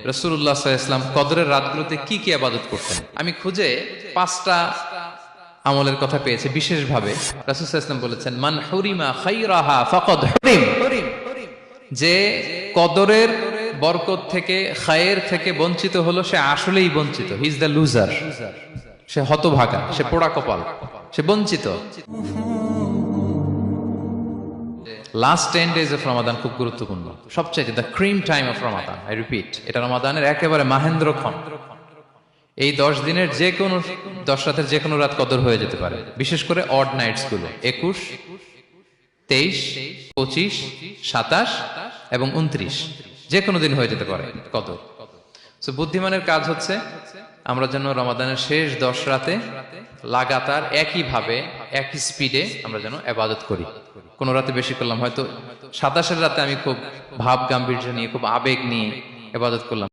রাসূলুল্লাহ সাল্লাল্লাহু আলাইহি ওয়াসাল্লাম কদরের রাতগুলোতে কি কি ইবাদত করতেন। আমি খুঁজে 5টা আমলের কথা পেয়েছি বিশেষভাবে। রাসূল সাল্লাল্লাহু আলাইহি ওয়াসাল্লাম বলেছেন, মান হুরিমা খায়রাহা ফাকাদ হুরিম, যে কদরের বরকত থেকে, খায়ের থেকে বঞ্চিত হলো, সে আসলেই বঞ্চিত। হি ইজ দ্য লুজার, সে হতভাগা, সে পোড়া কপাল, সে বঞ্চিত। লাস্ট 10 days অফ রমাদান খুব গুরুত্বপূর্ণ, সবচেয়ে the cream time of Ramadan. I repeat, এটা রমাদানের একেবারে মাহেন্দ্রক্ষণ। এই 10 দিনের যে কোনো 10 রাতের যে কোনো রাত কদর হয়ে যেতে পারে, বিশেষ করে অড নাইটস গুলো 21, 23, 25, 27 এবং 29, যে কোনো দিন হয়ে যেতে পারে কদর। সো বুদ্ধিমানের কাজ হচ্ছে আমরা যেন রমাদানের শেষ 10 রাতে লাগাতার একইভাবে একই স্পিডে আমরা যেন ইবাদত করি। কোন রাতে বেশি করলাম, হয়তো 27-এর রাতে আমি খুব ভাব গাম্ভীর্য নিয়ে, খুব আবেগ নিয়ে ইবাদত করলাম।